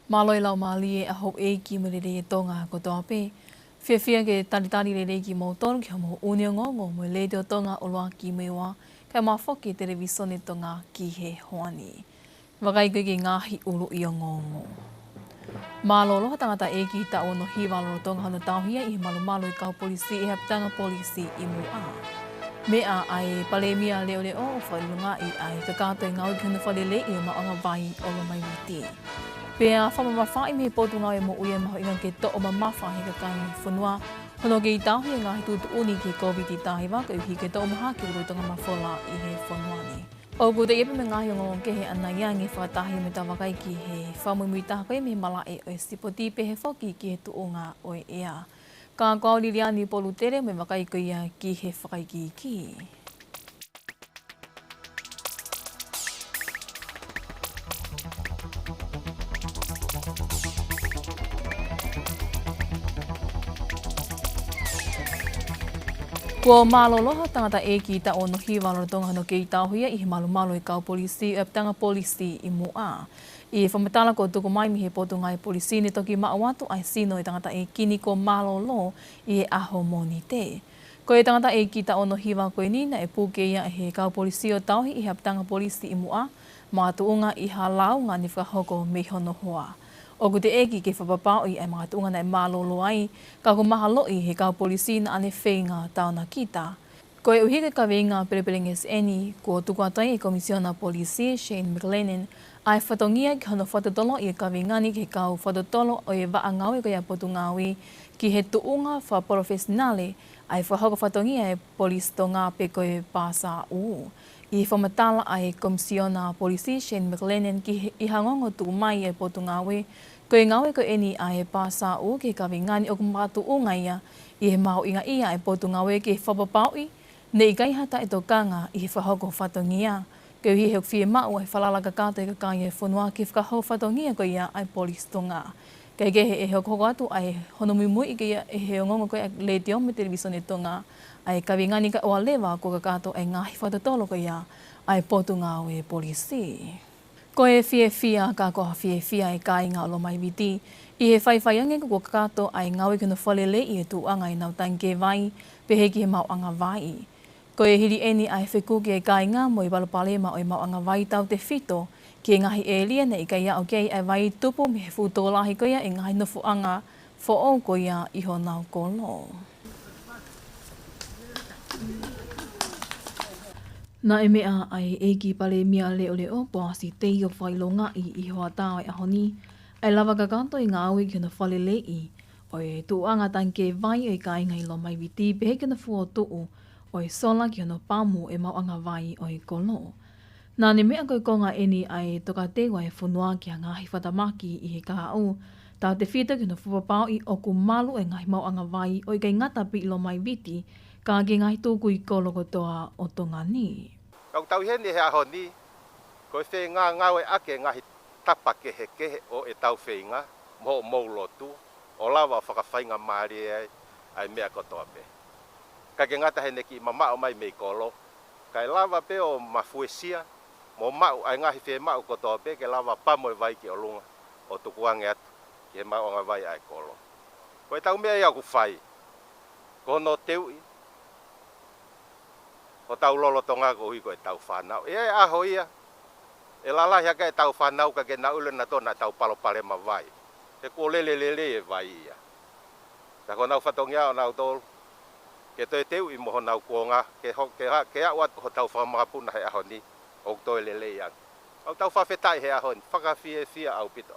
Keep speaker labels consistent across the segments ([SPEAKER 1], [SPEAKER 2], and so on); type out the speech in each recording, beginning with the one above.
[SPEAKER 1] Maloi lau mali a ho e ki mo le tonga ko tope. Fia ke tari le ki mo ton ki mo uniongo mo le do tonga o loa ki me wa ka ma foki televisione tonga ki he hoani. Wakai ke ngahi ulu i ngongo. Malolo tangata e ki ta ono hiwa lo tonga hana tauhia i malu i kau polisi i haptanga polisi i mu a. Mea ai palemia leo o whailunga i ai kakato i ngau ki hana whalele i o maanga vai o lo mai witi. Pea whamamawhai me potu ngau e mo uia maho inga ke to o mamawha he kakangi whanua. Hono ke i tahu e ngahi tūtu uni ke COVID i tahi waka uhi ke to o maha ke urutonga mawhola i he whanuani. O kuta iepe me ngahi o ngō ke he ana iangi whakatahi me tawakai ki he whamui taha koe me mala e o e sipoti pe he whoki ki he tuunga o e ea. Ka kau liliani polu tere me wakai ko ia ki he whakaiki ki. Ko maloloha tangata e ki ta ono hiwa lo tonga hano ke i tahuia i he malu i kau polisi e ptanga polisi i mua. I whamatala ko tuku mai mi he potu ngai polisi ni toki maawatu ai sino i tangata e kini ko malolo i he aho moni te. Ko e tangata e ki ta ono hiwa koe nina e puke ia he kau polisi o tauhi i he ptanga polisi i mua. Maatuunga i halau ngā ni whakahoko me hono hoa. O ku te eki ke whapapao i ai mga tuunga nei malolo ai, ka ko mahalo i he kau polisi na ane whenga tauna kita. Ko e uhike ka wenga pereperenges eni, ko tukuatai e komisiona polisi Shane McLennan, ai whatongia ki hono whatotolo i e ka wengani ke kau whatotolo o e waangawi ko ia potu ngawi ki he tuunga wha profesionale, ai whahoko whatongia e polis to ngā pe koe pāsa uu. I whamatala ai komisiona polisi Shane McLennan ki i hangongo tu mai e potu ngawe, ko e ngawe ko eni ai e pāsa u ke ka wingani o kumatu o ngaia i he maho inga ia e potu ngawe ke whapapaui, ne i kaihata e tokanga i he whahoko whatongia, ko hi he whie mau e whalalaka kato i ka kai e whanua ke whakaho whatongia ko ia ai polis to ngā. Kei kehe e hoko atu ai honomimui i ke ia e he ngongo ko e le te ome televisione to ngā, ai ka wingani ka oa lewa ko ka kato e ngahi whatatolo ko ia ai potu ngau e polisi. Ko e fia ka koha fia e kai ngā lo mai witi. I he whaiwhaiange ko ka kato ai ngau i kena whalele i e tuanga i nau tanke vai, pehe ki he mauanga vai. Ko e hiri eni ai whekuki e kai ngā mo i walopalema o i mauanga vai tau te whito, ki e ngahi e lia ne i ka ia o kei ai vai tupu me he whutolahi ko ia e ngahi nofuanga fo o ko ia i ho nau kolo. Na e mea ai e ki pale mia leo poasi te i o whailonga i hoa tāo e ahoni, ai lava ka kanto i ngā aui ki na whalele i, o e tuanga tanke vai o i ka inga i lo mai witi pehe ki na fua tuu, o e sola ki na pamu e mauanga vai o i kolo. Nā ne mea koe konga eni ai toka tewa e whunua ki a ngahi whatamaki i he kaha au, tā te whita ki na fuapapao i oku malu e ngahi mauanga vai o i kai ngata pi lo mai witi, ka ki ngahi tūku i kolo kotoa o tonga ni.
[SPEAKER 2] Kau tau heni he aho ni, ko e whenga ngau e ake ngahi tapa kehe o e tau whenga, mo maulotu, o lawa whakawhainga maari ai mea kotoa pe. Ka ke ngata he neki mamao mai mei kolo, kai lawa pe o mafuesia, mo mau ai ngahi whe mau kotoa pe, ke lawa pamoe vai ki o lunga, o tukuange atu, ki he mau anga vai ai kolo. Ko e tau mea iau ku whai, ko no teu i, o tau lolo tonga ko hui ko e tau whanau. E aho ia, e lalahi haka e tau whanau ka ke na ule na tona tau palopale ma vai. E ko lele e vai ia. Ta ko nau whatongia o nau tolu, ke toi teu i moho nau kuonga, ke awat ho tau whamapuna he aho ni, o toi lele iang. Au tau whawhetai he aho ni, whakawhia au pito.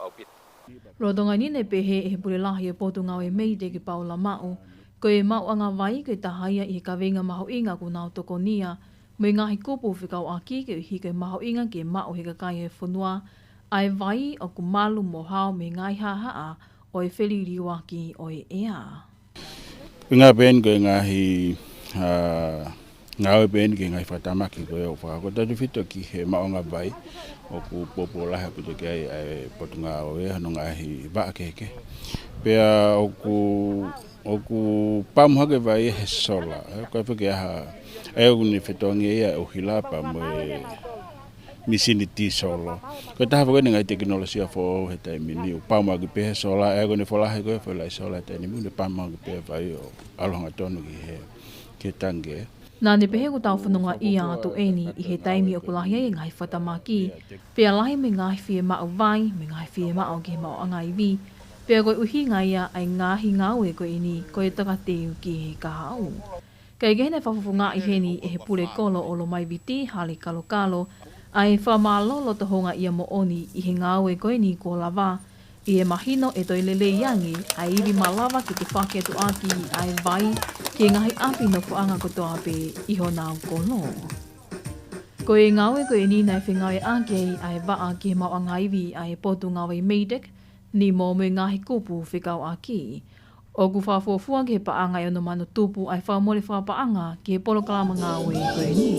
[SPEAKER 1] Rotonga ni ne pehe e he pule lahi e potu ngau e mei te ki paula mau, ko e mau anga vai ke tahaia i he kawenga maho inga ku nau toko nia, mo i ngahi kupu whikau aki ke uhi ke maho inga ke mau he kakai e whunua, ai vai o ku malu mo hao me ngai haa o e wheli riwa ki o e ea.
[SPEAKER 3] Ngā ben ko ngahi ngau ben ke ngahi whatamaki ko e o whakakota tu whito ki he maonga vai, o ku popo laha pito ki ai potu ngā o e hano ngahi waa keke. Pea o ku pamuhake vai he sola, ko e whike aha e uni whitongi ia o hilapa misini ti solo. Ko ta hawa ngai teknologia fo he tai mini o pa ma ki pe sola e go ne fola he go fo la sola te ni mu ne pa ma ki pe vai o alonga tonu ki he ke tange.
[SPEAKER 1] Nā ne pehe ko tau whanunga i ātu eni i he taimi o kulahia i ngai whatamaki. Pea lahi me ngai whie mao vai, me ngai whie mao ke mao anga iwi. Pea koe uhi ngai a ai ngahi ngāwe koe ini koe taka teu ki he kahau. Kei gehene whawhafu ngā i heni e he pure kolo o lo mai viti hali kalo kalo. Ai whamālolo to honga ia mo oni i he ngāwe koe ni ko lava. I e mahino e toi lele iangi ai iwi malawa ki te whaketu aki ai vai ki ngahi api no fuanga kotoa pe iho nāu kono. Ko e ngawe ko e ni nai whengawe ake ai waa ki mau angaiwi ai potu ngawe meidek ni mō me ngahi kupu whikau aki. O ku whafuafua ki he paanga i ono mano tupu ai whamore whapaanga ki he polo kalama ngawe ko e ni.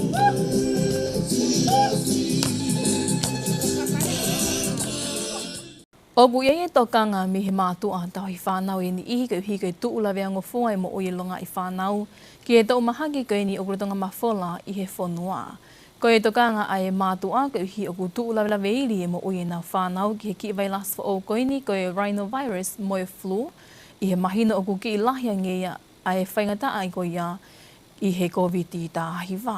[SPEAKER 1] O buia e tokanga mi he mātua tau hi whanau e ni ihi kau hi kau tuula vea ngofunga i mo ui longa i whanau ki e tau mahaki kau ni o kurutonga mawhola i he whanua. Ko e tokanga ai e mātua kau hi o ku tuula vea veili e mo ui na whanau ki he ki vai las o kau ni ko e rhinovirus mo e flu i he mahino o ku ki i lahia ngeia ai e whaingata ai ko ia i he COVID tahi wā.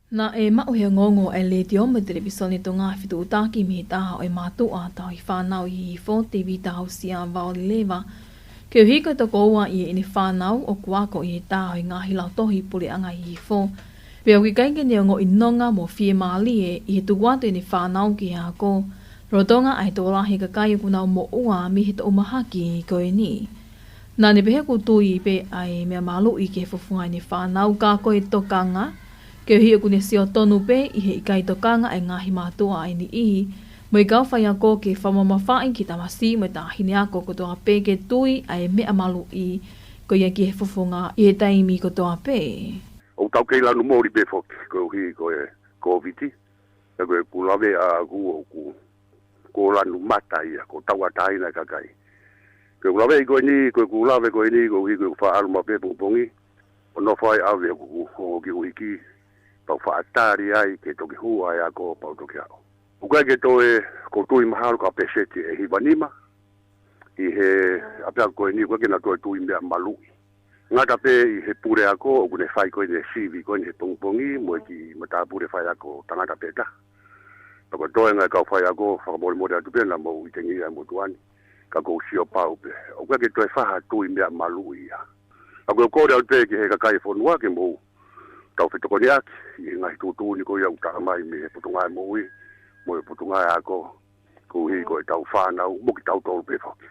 [SPEAKER 1] Nā e mau hea ngongo e le te oma televisoni to ngā whitu utaki mi he taha o e mātua tau hi whanau i hi fo TV tahu sia waoli lewa. Keo hiko toko ua i e ni whanau o kuako i he taha i ngā hilau tohi pule anga i hi fo. Pea ki kainke ni o ngō inonga mo fie maali e i he tukuato i ni whanau ki hea ko. Rotonga ai tō lahi ka kai kunau mo ua mi he to umahaki i koe ni. Nā ne pehe kutui pe ai mea malu i ke fufunga i ni whanau ka koe tokanga. Keo hi o kune sio tonu pe i he ikai tokanga ai ngahi mātua ai ni ihi. Mo i kau whai ako ke whamamawhain ki tamasi mo i tāhine ako kotoa pe ke tui ai mea malu i ko ia ki he fufunga i he taimi kotoa pe.
[SPEAKER 4] O tau kei lanu mōri pe whoki ko hi ko e COVID-19. E koe kulawe a ku o ku ko lanu matai a ko tau atai na kakai. Koe kulawe i koe ni, koe kulawe koe ni ko hi koe wha aluma pe pungpongi. O no whai awe o ki uiki. Pau whaatari ai ke toki hua ai ako pau toki ao. Ukai ke toe ko tui maharu ka peseti e hiwanima. I he apea koe ni koe kena toe tui mea malui. Ngata pe i he pure ako o kune whai koe ne sivi koe ne he pongpongi mo ki mata pure whai ako tangata peta. Pako toe ngai kau whai ako whakamori mori atu pena mo i tengi ai mo tuani. Ka kou sio pau pe. Ukai ke toe whaha tui mea malui ia. Ako kore au pe ke he kakai whanua ke mo tau whetoko ni aki, i ngai tūtū ni ko iau taka mai me putungai moui, mo e putungai ako, ko hi ko e tau whānau, mo ki tau tolu pe whaki.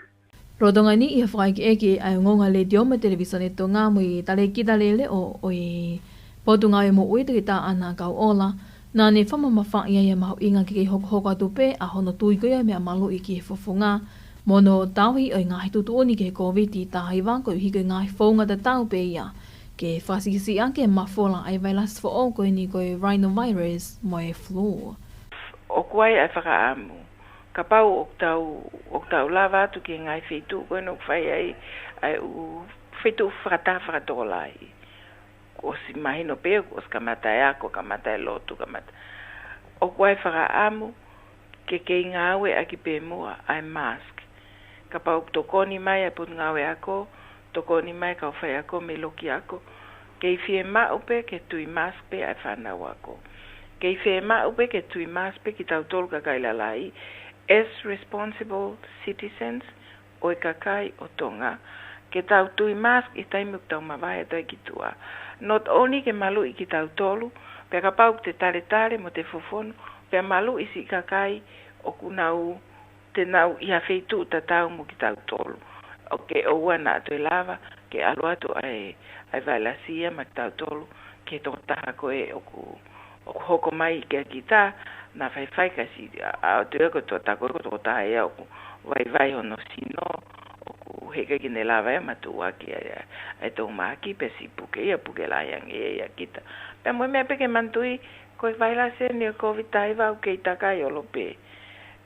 [SPEAKER 1] Rotonga ni i hawhai ki eke ai ngonga le te oma televisone to ngā mo i tale ki tale le o i potungai mo ui te tā ana kau ola, nā ne whamamawha ia ia mahu inga ki kei hoko atu pe a hono tui ko ia mea malu i ki he whafunga, mono tauhi o i ngahi tutu ni ke COVID tahi wako i hiko i ngahi whaunga ta tau pe ia, ke whasikisi ake mawhola ai vailas fo o koe ni koe rhinovirus mo e flu.
[SPEAKER 5] O kuai ai whakaamu. Ka pau o tau lava atu ki ngai whetu koe no whai ai u whetu whakatolai. Ko si mahino peo, ko si kamata e ako, kamata e lotu, kamata. O kuai whakaamu ke kei ngāwe aki pe mua ai mask. Ka pau tokoni mai ai put ngāwe ako, tokoni mai kau whai ako me loki ako. Kei whie maupe ke tui mask pe ai whanau ako. Kei whie maupe ke tui mask pe ki tau tolu kakai lalai. As responsible citizens o e kakai o tonga. Ke tau tui mask i taimuk tau mawai ato e ki tua. Not only ke malu i ki tau tolu, pe ka pau te tare mo te fofonu, pe malu i si kakai o kunau te nau i hawheitu ta tau mo ki tau tolu. Ok, o wana ato e lava, ke alu ato ai vailasia ma tau tolu, ke tō taha koe o ku hoko mai ke kita, na whai kasi, a tu eko tō tako eko tō taha ea o ku vai hono sino, o ku heka ki ne lava ea matu waki ai tō maki, pe si puke ia puke la yang ea kita. Pe mwe mea peke mantui, koe vailasia ni o COVID taiva o kei takai olo pe,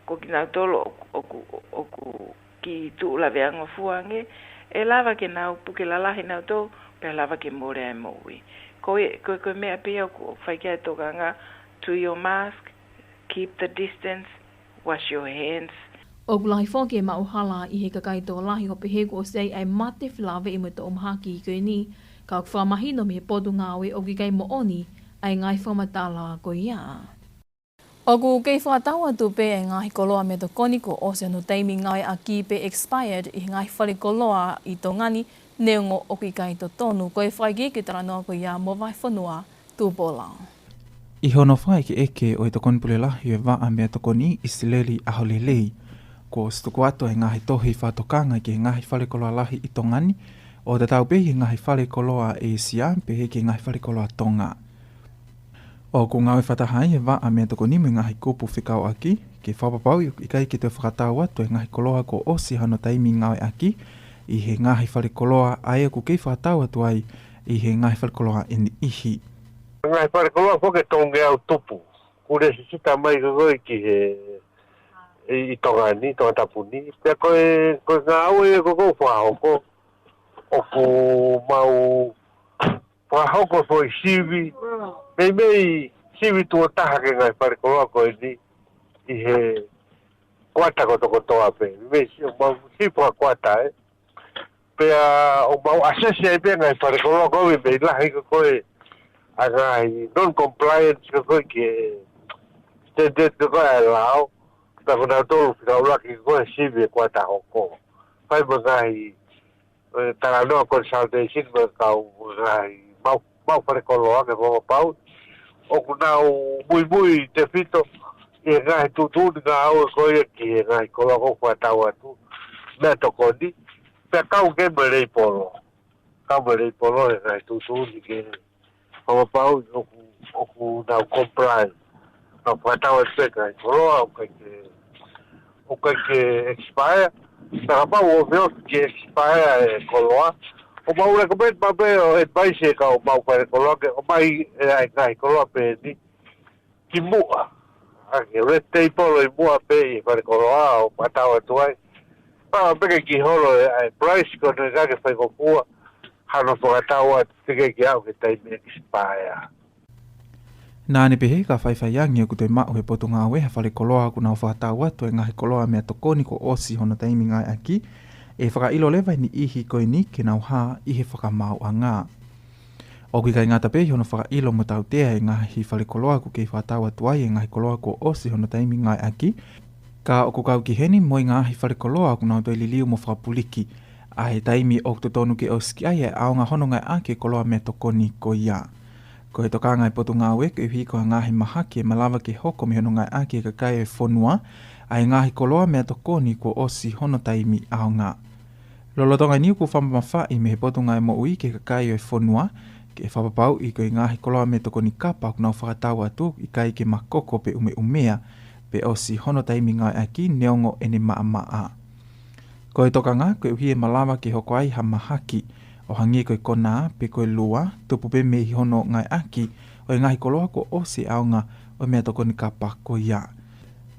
[SPEAKER 5] ko ki nau tolo o ku ki tu la veango fuange, e lava ke nau puke la lahi nau tō, pe lava ke more ai moui. Koe mea pia o whai kia tokanga, to your mask, keep the distance, wash your hands.
[SPEAKER 1] O kulahi whoke mauhala I he kakaito lahi o pehe ko sei ai mate whilawe I mo to omahaki I koe ni, ka o whamahino me he podu ngāwe o ki kai mo oni ai ngai whamatala ko ia. O ku kei whatawa tu pe e ngahi koloa me to koni ko o se no teimi ngai a ki pe expired I ngai whare koloa I to ngani neongo o ki kai to tonu ko e whaige ki tara noa ko ia mo vai whanua tūpola.
[SPEAKER 6] I hono whai ki eke o I to konpule lahi e waa mea to koni Isileli aholelei. Ko stuku ato e ngahi tohi whatokanga ki ngahi whare koloa lahi I to ngani o te tau pehi ngahi whare koloa e sia pehe ki ngahi whare koloa tonga. O ku ngawe whatahai e waa mea toko ni me ngahi kupu whikau aki, ke whapapau I kai ki te whakatau atu e ngahi koloa ko osi hano taimi ngawe aki, I he ngahi whare koloa ai ku kei whakatau atu ai, I he ngahi whare koloa in ihi.
[SPEAKER 7] Ngahi whare koloa whoke tonge au tupu, kure si sita mai kakoi ki he I tongani, tonga tapuni, pia koe ngā au e koko whahoko, o ku mau whahoko fo I sivi, mei sivi tua taha ke ngai whare koloa koe ni I he kuata ko toko toa pe. Mei mau sipua kuata Pea o mau asesi ai pia ngai whare koloa koe mei lahi ko koe a ngai non-compliance ko koe ki standard ko koe ai lao. Pea ko nau tolu ki kau laki ko koe sivi e kuata hoko. Pai mo ngai taranoa consultation mo kau ngai mau whare koloa ke koko pau. O ku nau mui te whito I ngai tutuni ngā au e koe ki e ngai koloa ko whatau atu. Mea toko ni. Pea kau ke merei polo. Kau merei polo e ngai tutuni ke koko pau o ku nau comply. Nau whatau atu e ngai koloa o kai ke expire. Pea pau o meo ki expire e koloa. O mau recommend mabe o advice e kau mau whare koloa ke o mai e ai ngai koloa pe ni ki mua. Ake red tape o I mua pe I whare koloa o patau atu ai. Paa peke ki holo e ai price ko ne kake whai kokua hano whakatau atu teke ki au ke time expire.
[SPEAKER 6] Nāne pehe ka whaiwhaiangi o ku te mao he potu ngā weha whare koloa ku nau whakatau atu e ngahi koloa mea tokoni ko osi hono taimi ngai aki. E whakailo lewa ni ihi koe ni ke nau hā I he whakamau a ngā. O ki kai ngata pehi hono whakailo mo tau tea e ngahi whare koloa ku kei whātau atu ai e ngahi koloa ko osi hono taimi ngai aki. Ka o ku kau ki heni mo I ngahi whare koloa ku nau toi liliu mo whakapuliki. A he taimi o kuto tonu ke oski ai e aonga hono ngai ake koloa me tokoni ko ia. Ko he toka ngai potu ngā weke I hiko a ngahi mahaki e malawa ke hoko me hono ngai ake e kakai e whonua. Ai ngahi koloa mea tokoni ko osi hono taimi aonga. Lolotonga niu ku whamawhai me he potu ngai mo ui ke kakai e whonua, ke whapapau I koe ngahi koloa me tokoni kapa ku nau whakatau atu I kai ke makoko pe umea, pe osi hono taimi ngai aki neongo ene maa. Koe toka ngā koe uhi e malawa ke hoko ai ha mahaki, o hangi koe kona pe koe lua, tupu pe me hi hono ngai aki, o ngahi koloa ko osi aonga o mea tokoni kapa ko ia.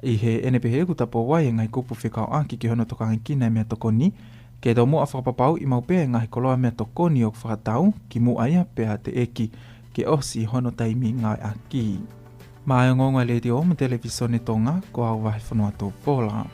[SPEAKER 6] I he ene pehe ku tapo wai e ngai kupu whikau aki ki hono toka kina mea tokoni, ke tau mua whakapapau I maupea e ngahi koloa mea tokoni o whakatau ki mua ia pea te eki ke osi hono taimi ngai aki. Mai o ngonga le te o me televisione tonga ko au wahi whanua tō pola.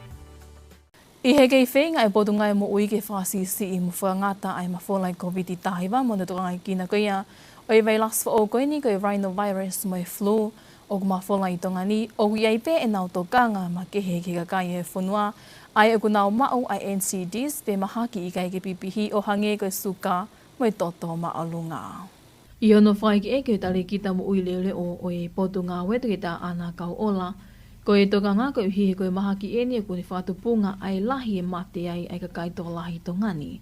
[SPEAKER 1] I he kei whenga e potu ngai mo ui ke whasisi I mo whangata ai mawholai COVID-19 tahiwa mo na toka ngai kina ko ia o I veilas wha o koe ni ko I rhinovirus mo e flu o ku mawholai tonga ni o ku iai pe e nau tokanga ma ke he ke kakai e whanua ai o ku nau mao ai NCDs pe mahaki I kai ke pipihi o hange ko suka mo e toto maalunga. I ono whai ki e ke tali kita mo ui leole o e potu ngā wetu ke tā ana kau ola. Ko e toka ngā koe hihe koe mahaki e ni e kuni whatupunga ai lahi e mate ai ka kaito lahi tongani.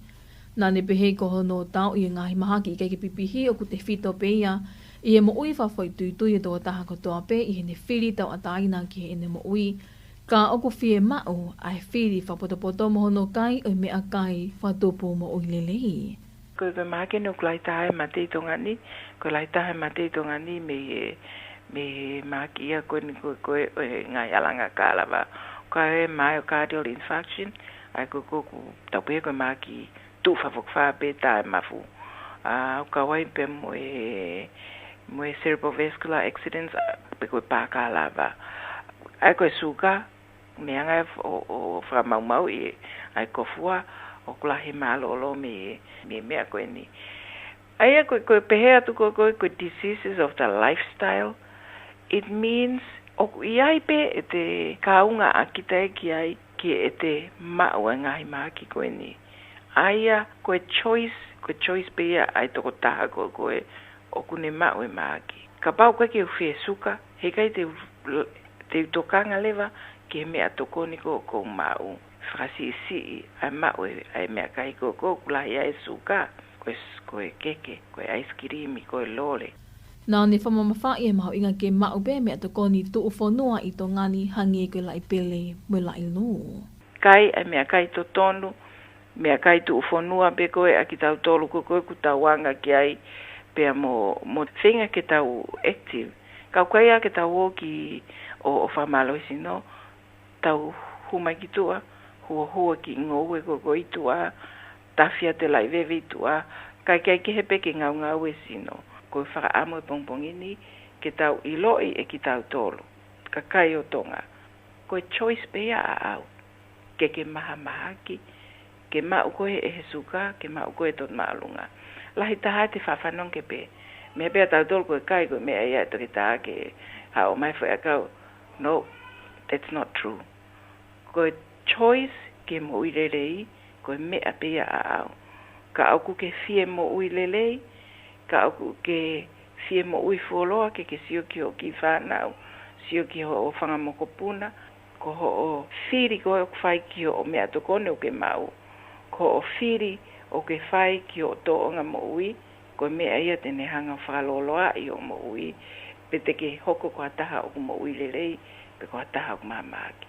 [SPEAKER 1] Nāne pehe ko hono tau I ngahi mahaki I kai ke pipihi o ku te whito pe ia I e mo ui whawhoi tuitui e toa taha kotoa pe I he ne whiri tau ataina ki he ene mo ui. Ka oku whie mau ai whiri whapotopoto mo hono kai o mea kai whatupu mo ui lelehi.
[SPEAKER 5] Koe mahaki no kulai tahe ma te tongani, kulai tahe ma te tongani me mahaki ia koe ni koe o ngai alanga kālawa. Koe myocardial infarction, ai koe ku tapuhe koe mahaki tu whawhokwha pe tae mafu. Ka wai pe mo cerebrovascular accidents pe koe pākālawa. ai koe suka me anga o fra mau I ai kofua o kulahi malolo me koe ni ai koe pehea tu koe diseases of the lifestyle. It means o iai pe te kaunga akita ki ai ki te mau ngahi maki koe ni aia koe choice pe ia ai toko taha koe o kune mau maki ka pau koe ki ufie suka he kai te tokanga leva ke mea tokoni ko mau frasi si ai mau ai mea kai ko kulahi ai suka koe keke koe ice cream koe lole.
[SPEAKER 1] Nā ne whamamawha I maho inga ke mau be mea tokoni tu ufonua I to ngani hangi koe lai pele mo lai no.
[SPEAKER 5] Kai ai mea kai to tonu mea kai tu ufonua be koe a ki tau tolu koe ku tau wanga ki ai pea mo whinga ke tau active. Kau kai a ke tau o ki o whamaloisi no tau humai ki tua hua ki ngowe koe tua tafia te lai vevi tua kai ki hepe ke ngau e sino koe whaka amo pongpongini ke tau iloi e ki tau tolu ka kai o tonga koe choice pea a au ke maha ki ke mau koe e he suka ke mau koe tot maalunga lahi taha te whawhanong ke pe me pea tau tolu koe kai koe mea ia toki taha ke hao mai whai akau no, that's not true koe choice ke mo uirelei koe mea pea a au ka au ke fie mo uirelei ka au ke fie mo ui fuoloa ke sio ki o ki whanau sio ki o whangamokopuna ko o whiri ko o whai ki o mea tokone o ke mau ko o whiri o ke whai ki o toonga mo ui ko mea ia tene hanga whakaloloa I o mo ui pe te ke hoko ko ataha o mo ui lelei pe ko ataha o mamaki.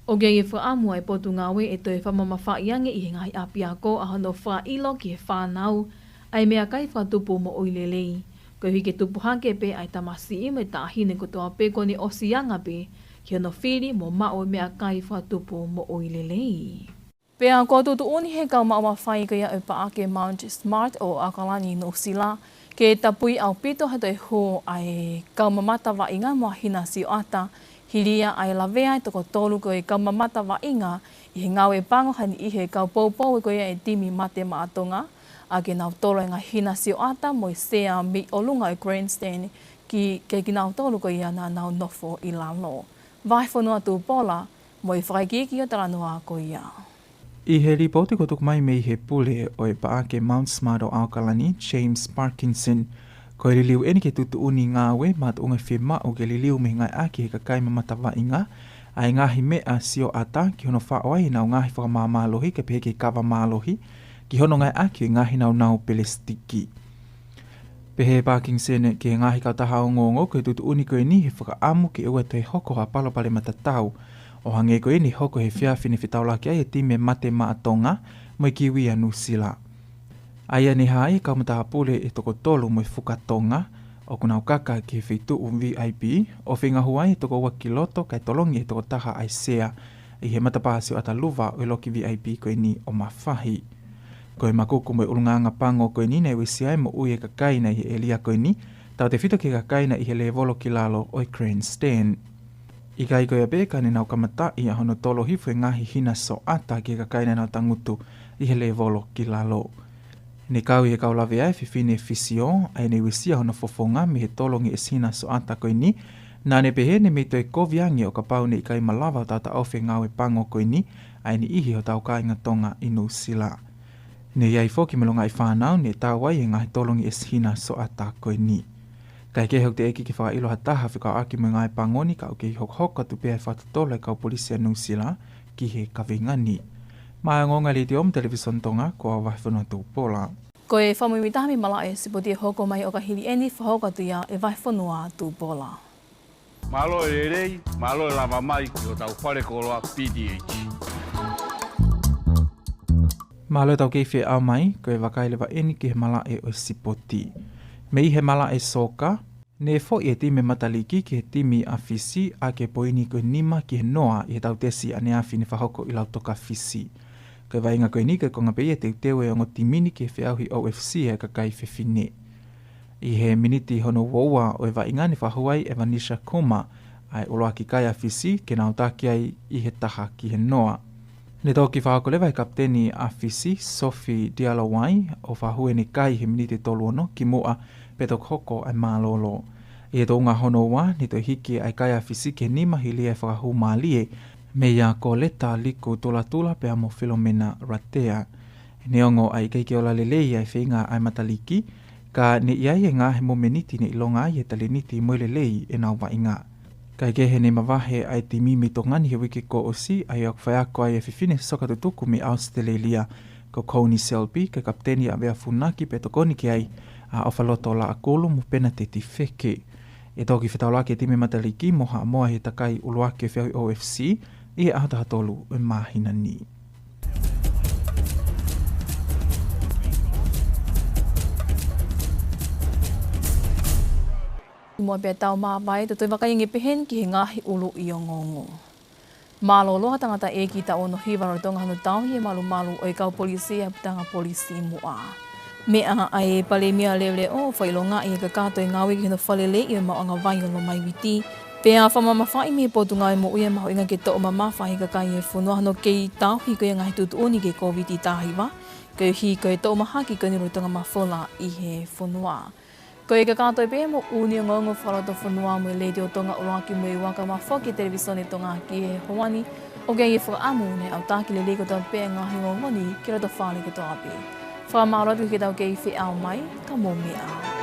[SPEAKER 1] O gei e whaamua e potu ngawe e toi whamamawha iange I ngai apiako a hono wha ilo ki e whanau ai mea kai whatupu mo oilelei. Koe hiki tupu hake pe ai tamasi I me tāhine ko toa pe kone o sianga pe ki hono whiri mo mao mea kai whatupu mo oilelei. Pea ko tutu uni he kau maua whai kaya e paake Mount Smart o Akalani no Sila ke tapui au pito hatoi ho ai kau mamata wa inga mua hina si o ata hiria ai lawea toko tolu koe kau mamata wa inga I he ngau e pango hani I he kau poupou koe e timi mate maatonga a ke nau tolo e ngā hina si o ata mo I sea mi o lunga e grandstand ki nau tolo koe ana nau nofo I lalo. Vai whanua tu pola mo I whaikiki o taranua koe ia.
[SPEAKER 6] I he ripoti ko tukumai me I he pule o e paake Mount Smart o Aukalani, James Parkinson, ko e liliu eni ke tutu uni ngāwe mat unga whima o ke liliu me ngai aki he kakai mamatawa inga, ai ngahi mea sio ata ki hono whaoai nau ngahi whakamamalohi ke pehe ke kawa malohi, ki hono ngai aki ngahi nau pelestiki. Pehe Parkinson ke ngahi kautaha o ngongo ko e tutu uni ko e ni he whakaamu ke ua te hoko ha palopale matatau, o hange ko ni hoko he whiawhine whitaulaki ai e time mate maatonga mo I kiwi anu sila. Aia ni hai kaumataha pule e toko tolu mo I whukatonga o kuna ukaka ki he whitu VIP o whinga huai e toko wakiloto kai tolongi e toko taha ai sea I he matapasi o ataluva o loki VIP ko ni o mawhahi. Ko e makuku mo I ulunganga pango ko ni nei wisi ai mo ui e kakaina I he elia ko ni tau te whito ki kakaina I he levolo ki lalo o I grandstand. I kai koe abe ka ne nau kamata I a hono tolo hifu e ngahi hina so ata ki kakaina nau tangutu I he levolo ki lalo. Ne kau I he kaulawe ai whiwhine fisio ai ne wisia hono fofonga me he tolongi e sina so ata koe ni nā ne pehe ne me toi koviangi o ka paune I kai malawa o tata awhi ngau e pango koe ni ai ni ihi o tau ka inga tonga I New Sila. Ne iai foki melonga I whanau ne tāwai e ngahi tolongi e sina so ata koe ni. Kai ke hok te eki ki whakailo hataha whika aki mo ngai pangoni ka o ke hok atu pēr whatatola kau polisia New Sila ki he kawingani. Mai ngonga li te om televison tonga ko a waiwhana tū pola.
[SPEAKER 1] Ko e whamumitahami mala e sipoti e hoko mai o ka hili eni whahokatu ia e waiwhanua tū pola.
[SPEAKER 8] Malo e rei, malo e lava mai ki o tau whare koroa PDH.
[SPEAKER 6] Malo tau kei whi au mai ko e wakailewa eni ki he mala e o sipoti. Me I he mala e soka, ne fo I he time mataliki ki he timi a fisi a ke poini koe nima ki he noa I he tau tesi a ne awhi ni whahoko I lau toka fisi. Koe wainga koe ni koe konga pei e te utewe o ngoti mini ki he whiauhi OFC e kakai whiwhine. I he miniti hono woua o e wainga ni whahuai e Vanisha Kuma ai uloa ki kai afisi ke nau taki ai I he taha ki he noa. Ne toki whakolewa I kapteni afisi Sophie Dialawai o whahue ni kai he minite tolu ono ki mua petok hoko ai mālolo. E tō ngā hono wā ni to hiki ai kai afisi ke nima hili e whakahu mālie me ia ko leta liku tula pe amo Philomena Ratea. Neongo ai keike ola lelei ai whinga ai mataliki ka ne iai e ngā he momeniti ne ilonga ai e taleniti mo lelei e nau wa inga. Kai kehe ne mawahe ai ti mimi to ngani he wiki ko osi ai ak whaiako ai e whiwhine soka tutuku mi Australia ko Coney Selby ke kapteni a wea funaki pe tokoni ki ai a ofaloto la akolo mo pena te ti wheke. E toki whetaula ke timi mataliki moha moa he takai uluake whiau OFC I e ahatahatolu e mahina ni.
[SPEAKER 1] Mua pia tau māpai, te toi wakaingi pehen ki he ngahi ulu I o ngongo. Mālolo tangata e ki ta ono hiwaro tonga hanu tauhi e malu o I kau polisi e putanga polisi mua. Mea ai pale mia lele o whailonga I ka kato e ngawi ki hino whalele I o maanga vai o lo mai witi. Pea whamamawhai me potu ngai mo uia maho inga ke to o mamawhai ka kai e whunua hano kei tauhi ko ia ngahi tutu uni ke COVID tahiwa. Ko hi ko e to o mahaki ko niru tonga mawhola I he whunua. Ko e ka kātoi pēr mo uni o ngongo wharato whanua mo e leite o tonga uroaki mo I waka ma whoki televisione tonga ki e hoani o kei e whakaamu ne au tāki le leiko tau pēr ngahi ngongoni ki rato whāle ko tō api. Whakamāratu ki tau kei whi au mai, ka mō mea.